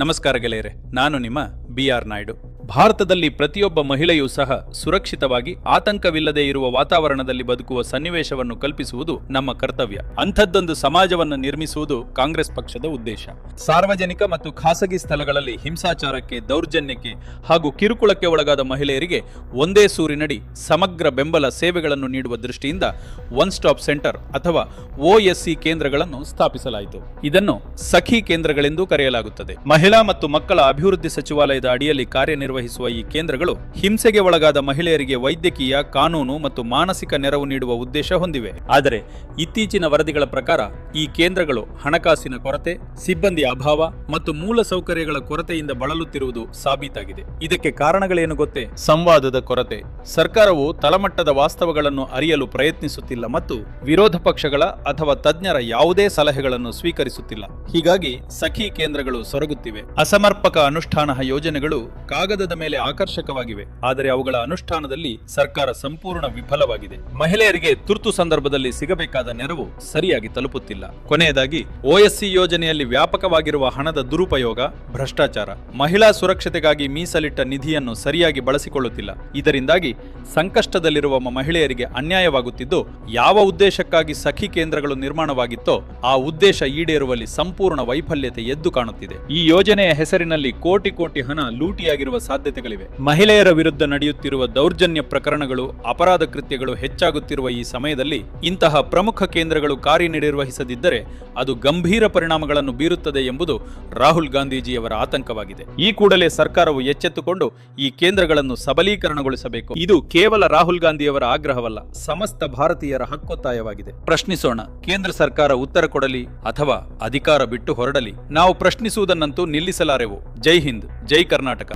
ನಮಸ್ಕಾರ ಗೆಳೆಯರೆ, ನಾನು ನಿಮ್ಮ BR ನಾಯ್ಡು. ಭಾರತದಲ್ಲಿ ಪ್ರತಿಯೊಬ್ಬ ಮಹಿಳೆಯೂ ಸಹ ಸುರಕ್ಷಿತವಾಗಿ ಆತಂಕವಿಲ್ಲದೆ ಇರುವ ವಾತಾವರಣದಲ್ಲಿ ಬದುಕುವ ಸನ್ನಿವೇಶವನ್ನು ಕಲ್ಪಿಸುವುದು ನಮ್ಮ ಕರ್ತವ್ಯ. ಅಂಥದ್ದೊಂದು ಸಮಾಜವನ್ನು ನಿರ್ಮಿಸುವುದು ಕಾಂಗ್ರೆಸ್ ಪಕ್ಷದ ಉದ್ದೇಶ. ಸಾರ್ವಜನಿಕ ಮತ್ತು ಖಾಸಗಿ ಸ್ಥಳಗಳಲ್ಲಿ ಹಿಂಸಾಚಾರಕ್ಕೆ, ದೌರ್ಜನ್ಯಕ್ಕೆ ಹಾಗೂ ಕಿರುಕುಳಕ್ಕೆ ಒಳಗಾದ ಮಹಿಳೆಯರಿಗೆ ಒಂದೇ ಸೂರಿನಡಿ ಸಮಗ್ರ ಬೆಂಬಲ ಸೇವೆಗಳನ್ನು ನೀಡುವ ದೃಷ್ಟಿಯಿಂದ ಒನ್ ಸ್ಟಾಪ್ ಸೆಂಟರ್ ಅಥವಾ OSC ಕೇಂದ್ರಗಳನ್ನು ಸ್ಥಾಪಿಸಲಾಯಿತು. ಇದನ್ನು ಸಖಿ ಕೇಂದ್ರಗಳೆಂದು ಕರೆಯಲಾಗುತ್ತದೆ. ಮಹಿಳಾ ಮತ್ತು ಮಕ್ಕಳ ಅಭಿವೃದ್ಧಿ ಸಚಿವಾಲಯದ ಅಡಿಯಲ್ಲಿ ಕಾರ್ಯನಿರ್ವಹಿಸುವ ಈ ಕೇಂದ್ರಗಳು ಹಿಂಸೆಗೆ ಒಳಗಾದ ಮಹಿಳೆಯರಿಗೆ ವೈದ್ಯಕೀಯ, ಕಾನೂನು ಮತ್ತು ಮಾನಸಿಕ ನೆರವು ನೀಡುವ ಉದ್ದೇಶ ಹೊಂದಿವೆ. ಆದರೆ ಇತ್ತೀಚಿನ ವರದಿಗಳ ಪ್ರಕಾರ ಈ ಕೇಂದ್ರಗಳು ಹಣಕಾಸಿನ ಕೊರತೆ, ಸಿಬ್ಬಂದಿ ಅಭಾವ ಮತ್ತು ಮೂಲ ಸೌಕರ್ಯಗಳ ಕೊರತೆಯಿಂದ ಬಳಲುತ್ತಿರುವುದು ಸಾಬೀತಾಗಿದೆ. ಇದಕ್ಕೆ ಕಾರಣಗಳೇನು ಗೊತ್ತೇ? ಸಂವಾದದ ಕೊರತೆ. ಸರ್ಕಾರವು ತಳಮಟ್ಟದ ವಾಸ್ತವಗಳನ್ನು ಅರಿಯಲು ಪ್ರಯತ್ನಿಸುತ್ತಿಲ್ಲ ಮತ್ತು ವಿರೋಧ ಪಕ್ಷಗಳ ಅಥವಾ ತಜ್ಞರ ಯಾವುದೇ ಸಲಹೆಗಳನ್ನು ಸ್ವೀಕರಿಸುತ್ತಿಲ್ಲ. ಹೀಗಾಗಿ ಸಖಿ ಕೇಂದ್ರಗಳು ಸೊರಗುತ್ತಿವೆ. ಅಸಮರ್ಪಕ ಅನುಷ್ಠಾನ ಯೋಜನೆಗಳು ಕಾಗದದ ಮೇಲೆ ಆಕರ್ಷಕವಾಗಿವೆ, ಆದರೆ ಅವುಗಳ ಅನುಷ್ಠಾನದಲ್ಲಿ ಸರ್ಕಾರ ಸಂಪೂರ್ಣ ವಿಫಲವಾಗಿದೆ. ಮಹಿಳೆಯರಿಗೆ ತುರ್ತು ಸಂದರ್ಭದಲ್ಲಿ ಸಿಗಬೇಕಾದ ನೆರವು ಸರಿಯಾಗಿ ತಲುಪುತ್ತಿಲ್ಲ. ಕೊನೆಯದಾಗಿ OSC ಯೋಜನೆಯಲ್ಲಿ ವ್ಯಾಪಕವಾಗಿರುವ ಹಣದ ದುರುಪಯೋಗ, ಭ್ರಷ್ಟಾಚಾರ. ಮಹಿಳಾ ಸುರಕ್ಷತೆಗಾಗಿ ಮೀಸಲಿಟ್ಟ ನಿಧಿಯನ್ನು ಸರಿಯಾಗಿ ಬಳಸಿಕೊಳ್ಳುತ್ತಿಲ್ಲ. ಇದರಿಂದಾಗಿ ಸಂಕಷ್ಟದಲ್ಲಿರುವ ಮಹಿಳೆಯರಿಗೆ ಅನ್ಯಾಯವಾಗುತ್ತಿದ್ದು, ಯಾವ ಉದ್ದೇಶಕ್ಕಾಗಿ ಸಖಿ ಕೇಂದ್ರಗಳು ನಿರ್ಮಾಣವಾಗಿತ್ತೋ ಆ ಉದ್ದೇಶ ಈಡೇರುವಲ್ಲಿ ಸಂಪೂರ್ಣ ವೈಫಲ್ಯತೆ ಎದ್ದು ಕಾಣುತ್ತಿದೆ. ಈ ಯೋಜನೆಯ ಹೆಸರಿನಲ್ಲಿ ಕೋಟಿ ಕೋಟಿ ಹಣ ಲೂಟಿಯಾಗಿರುವ ಸಾಧ್ಯತೆಗಳಿವೆ. ಮಹಿಳೆಯರ ವಿರುದ್ಧ ನಡೆಯುತ್ತಿರುವ ದೌರ್ಜನ್ಯ ಪ್ರಕರಣಗಳು, ಅಪರಾಧ ಕೃತ್ಯಗಳು ಹೆಚ್ಚಾಗುತ್ತಿರುವ ಈ ಸಮಯದಲ್ಲಿ ಇಂತಹ ಪ್ರಮುಖ ಕೇಂದ್ರಗಳು ಕಾರ್ಯನಿರ್ವಹಿಸದಿದ್ದರೆ ಅದು ಗಂಭೀರ ಪರಿಣಾಮಗಳನ್ನು ಬೀರುತ್ತದೆ ಎಂಬುದು ರಾಹುಲ್ ಗಾಂಧೀಜಿಯವರ ಆತಂಕವಾಗಿದೆ. ಈ ಕೂಡಲೇ ಸರ್ಕಾರವು ಎಚ್ಚೆತ್ತುಕೊಂಡು ಈ ಕೇಂದ್ರಗಳನ್ನು ಸಬಲೀಕರಣಗೊಳಿಸಬೇಕು. ಇದು ಕೇವಲ ರಾಹುಲ್ ಗಾಂಧಿಯವರ ಆಗ್ರಹವಲ್ಲ, ಸಮಸ್ತ ಭಾರತೀಯರ ಹಕ್ಕೊತ್ತಾಯವಾಗಿದೆ. ಪ್ರಶ್ನಿಸೋಣ. ಕೇಂದ್ರ ಸರ್ಕಾರ ಉತ್ತರ ಕೊಡಲಿ ಅಥವಾ ಅಧಿಕಾರ ಬಿಟ್ಟು ಹೊರಡಲಿ. ನಾವು ಪ್ರಶ್ನಿಸುವುದನ್ನಂತೂ ನಿಲ್ಲಿಸಲಾರೆವು. ಜೈ ಹಿಂದ್, ಜೈ ಕರ್ನಾಟಕ.